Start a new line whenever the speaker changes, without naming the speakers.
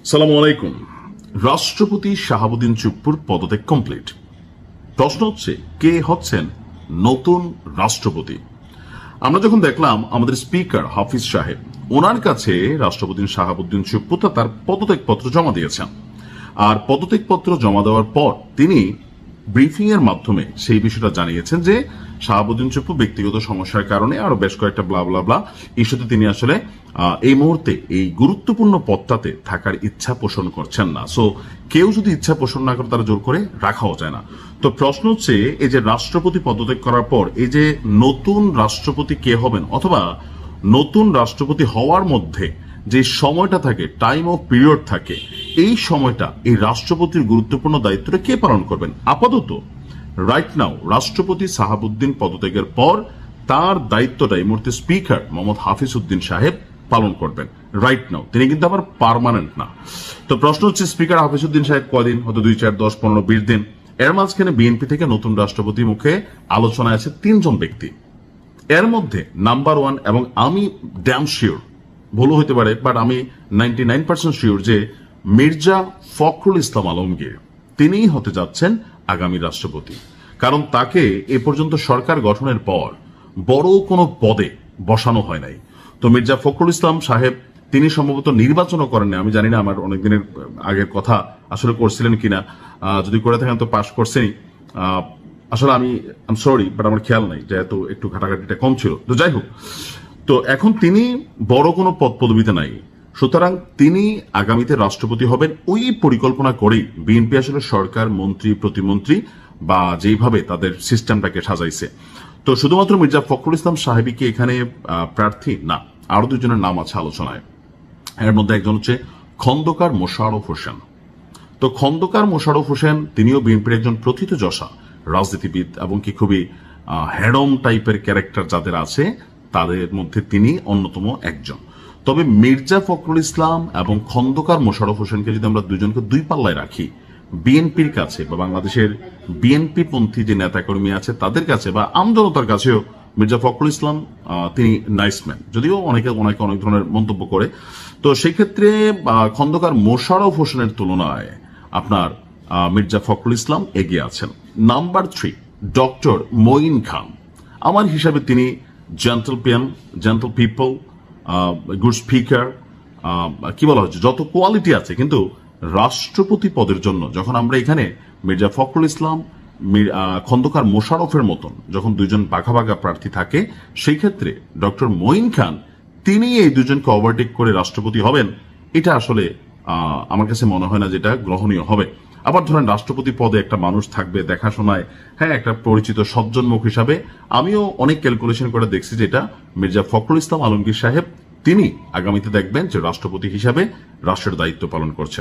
সালামু আলাইকুম। রাষ্ট্রপতি শাহাবুদ্দিন চুপ্পুর পদত্যাগ কমপ্লিট। প্রশ্ন হচ্ছে, কে হচ্ছেন নতুন রাষ্ট্রপতি? আমরা যখন দেখলাম আমাদের স্পিকার হাফিজ সাহেব, ওনার কাছে রাষ্ট্রপতি শাহাবুদ্দিন চুপ্পু তার পদত্যাগ পত্র জমা দিয়েছেন। আর পদত্যাগ পত্র জমা দেওয়ার পর তিনি ব্রিফিং এর মাধ্যমে সেই বিষয়টা জানিয়েছেন যে শাহাবুদ্দিন চুপ্পু ব্যক্তিগত সমস্যার কারণে আরো বেশ কয়েকটা ব্লা ব্লা ব্লা ইস্যুতে তিনি আসলে এই মুহূর্তে এই গুরুত্বপূর্ণ পদটাতে থাকার ইচ্ছা পোষণ করছেন না। সো কেউ যদি ইচ্ছা পোষণ না করে তারা জোর করে রাখাও যায় না। তো প্রশ্ন হচ্ছে, এই যে রাষ্ট্রপতি পদত্যাগ করার পর এই যে নতুন রাষ্ট্রপতি কে হবেন, অথবা নতুন রাষ্ট্রপতি হওয়ার মধ্যে যে সময়টা থাকে, টাইম অফ পিরিয়ড থাকে, এই সময়টা এই রাষ্ট্রপতির গুরুত্বপূর্ণ দায়িত্বটা কে পালন করবেন? আপাতত রাইট নাও রাষ্ট্রপতি শাহাবুদ্দিন পদত্যাগের পর তার দায়িত্বটা এই মুহূর্তে স্পিকার মোহাম্মদ হাফিজ উদ্দিন সাহেব পালন করবেন। রাইট নাও তিনি কিন্তু আবার পার্মানেন্ট না। তো প্রশ্ন হচ্ছে, স্পিকার হাফিজ উদ্দিন সাহেব কদিন, হয়তো 2, 4, 10, 15, 20 দিন। এর মাঝখানে বিএনপি থেকে নতুন রাষ্ট্রপতি মুখে আলোচনায় আছে 3 জন ব্যক্তি। এর মধ্যে নাম্বার 1, এবং আমি ড্যাম শিওর, ভুলও হতে পারে, বাট আমি 99% শিওর যে মির্জা ফখরুল ইসলাম আলমগীর তিনিই হতে যাচ্ছেন আগামী রাষ্ট্রপতি। কারণ তাকে এ পর্যন্ত সরকার গঠনের পর বড় কোনো পদে বসানো হয় নাই। তো মির্জা ফখরুল ইসলাম সাহেব তিনি সম্ভবত নির্বাচনও করেননি, আমি জানি না, আমার অনেকদিনের আগের কথা আসলে করছিলেন কিনা, যদি করে থাকেন তো পাশ করছেনই। আসলে আমি সরি, বাট আমার খেয়াল নাই, যেহেতু একটু ঘাটাঘাটিটা কম ছিল। তো যাই হোক, তো এখন তিনি বড় কোনো পদ পদবিতে নাই, সুতরাং তিনি আগামীতে রাষ্ট্রপতি হবেন। ওই পরিকল্পনা করেই বিএনপি আসলে সরকার, মন্ত্রী, প্রতিমন্ত্রী বা যেইভাবে তাদের সিস্টেমটাকে সাজাইছে। তো শুধুমাত্র মির্জা ফখরুল ইসলাম সাহেবই কি এখানে প্রার্থী? না, আরো 2 জনের নাম আছে আলোচনায়। এর মধ্যে একজন হচ্ছে খন্দকার মোশাররফ হোসেন। তো খন্দকার মোশাররফ হোসেন তিনিও বিএনপির একজন প্রথিতযশা রাজনীতিবিদ, এবং কি খুবই হ্যাডম টাইপের ক্যারেক্টার যাদের আছে তাদের মধ্যে তিনি অন্যতম একজন। তবে মির্জা ফখরুল ইসলাম এবং খন্দকার মোশাররফ হোসেনকে যদি আমরা 2 জনকে 2 পাল্লায় রাখি, বিএনপির কাছে বা বাংলাদেশের বিএনপি পন্থী যে নেতাকর্মী আছে তাদের কাছে বা আমজনতার কাছেও মির্জা ফখরুল ইসলাম তিনি নাইস ম্যান, যদিও অনেকে অনেক ধরনের মন্তব্য করে। তো সেই ক্ষেত্রে খন্দকার মোশাররফ হোসেনের তুলনায় আপনার মির্জা ফখরুল ইসলাম এগিয়ে আছেন। নাম্বার 3, ডক্টর মঈন খান। আমার হিসাবে তিনি জেন্টল পিপল, গুড স্পিকার, কি বলা হচ্ছে, যত কোয়ালিটি আছে, কিন্তু রাষ্ট্রপতি পদের জন্য যখন আমরা এখানে মির্জা ফখরুল ইসলাম, খন্দকার মোশাররফের মতন যখন 2 জন বাঘা বাঘা প্রার্থী থাকে, সেই ক্ষেত্রে ডক্টর মঈন খান তিনি এই 2 জনকে ওভারটেক করে রাষ্ট্রপতি হবেন, এটা আসলে আমার কাছে মনে হয় না যেটা গ্রহণীয় হবে। আবার ধরেন রাষ্ট্রপতি পদে একটা মানুষ থাকবে দেখাশোনায়, হ্যাঁ, একটা পরিচিত সজ্জন মুখ হিসাবে আমিও অনেক ক্যালকুলেশন করে দেখছি যেটা মির্জা ফখরুল ইসলাম আলমগীর সাহেব তিনি আগামীতে দেখবেন যে রাষ্ট্রপতি হিসাবে রাষ্ট্রের দায়িত্ব পালন করছেন।